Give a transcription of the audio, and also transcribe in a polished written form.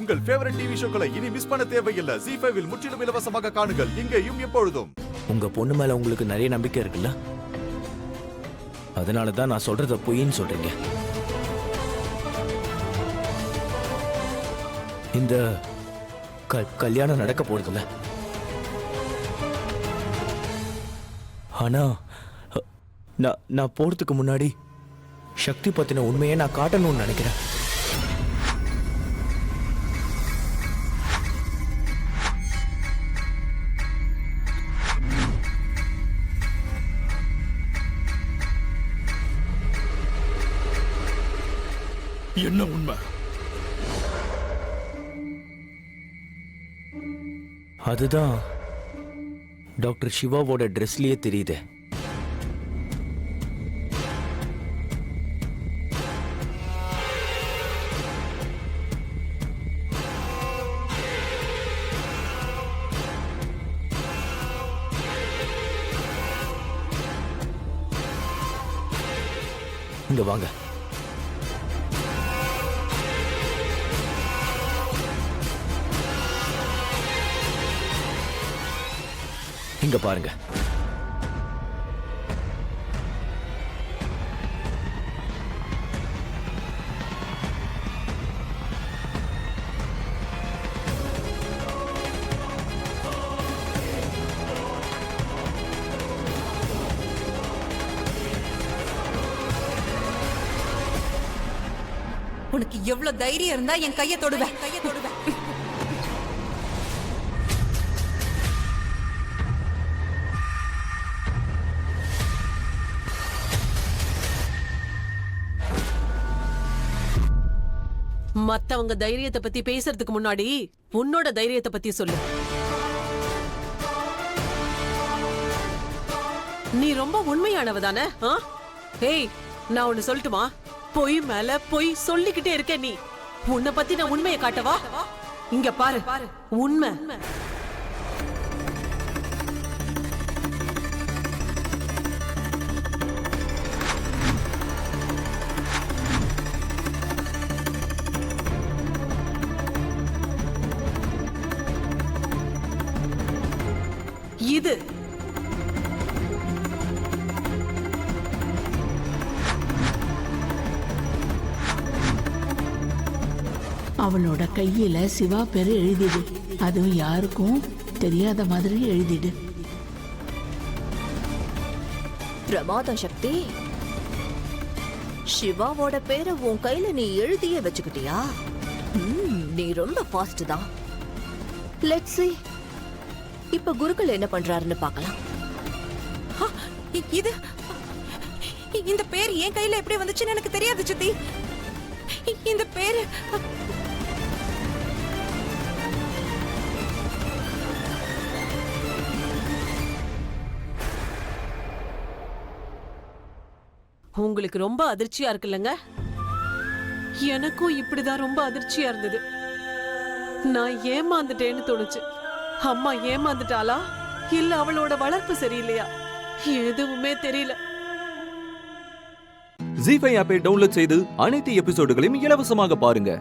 உங்கள் favourite TV ஷோக்களை இனி miss பண்ண தேவையில்லை. ZEE5 இல் முற்றிலும் இலவசமாக காணுங்கள், இங்கேயும் எப்பொழுதும். உங்க பொண்ணு மேல உங்களுக்கு நிறைய நம்பிக்கை இருக்குல்ல, அதனாலதான் நான் சொல்றத பொய்ன்னு சொல்றீங்க. இந்த கல்யாணம் நடக்க போறதில்ல. ஆனா நான் போறதுக்கு முன்னாடி சக்தி பத்தின உண்மையை நான் காட்டணும்னு நினைக்கிறேன். என்ன உண்மை? அதுதான் டாக்டர் சிவாவோட ட்ரெஸ்லயே தெரியுது. இங்க வாங்க. இங்க பாருங்க. உனக்கு எவ்வளவு தைரியம் இருந்தா என் கையை தொடுவேன். மத்தவங்க தைரியத்தை பத்தி பேசுறதுக்கு முன்னாடி உன்னோட தைரியத்தை பத்தி சொல்லு. நீ ரொம்ப உண்மையானவ தானே? ஏய், நான் ஒன்னு சொல்லட்டுமா? பொய் மேல பொய் சொல்லிக்கிட்டே இருக்க நீ. உன்னை பத்தி நான் உண்மையை காட்டவா? இங்க பாரு, உண்மை. இது அவளோட கையில சிவா பேரு எழுதிடு. அதுவும் யாருக்கும் தெரியாத மாதிரி எழுதிடு. பிரமாதம் சக்தி. சிவாவோட பேரை உன் கையில நீ எழுதியே வச்சுக்கிட்டியா? நீ ரொம்ப ஃபாஸ்ட் தான். Let's see. இப்ப குருக்கள் என்ன பண்றாருன்னு பார்க்கலாம். இது இந்த பேர் என் கையில எப்படி வந்துச்சுன்னு எனக்கு தெரியாது சித்தி. இந்த பேரு உங்களுக்கு ரொம்ப அதிர்ச்சியா இருக்குல்லங்க? எனக்கும் இப்படிதான் ரொம்ப அதிர்ச்சியா இருந்தது. நான் ஏமாந்துட்டேன்னு தோணுச்சு. அம்மா ஏமாந்துட்டாளா இல்ல அவளோட வளர்ப்பு சரியில்லையா எதுவுமே தெரியல. ZEE5 ஆப்பை டவுன்லோட் செய்து அனைத்து எபிசோடுகளையும் இலவசமாக பாருங்க.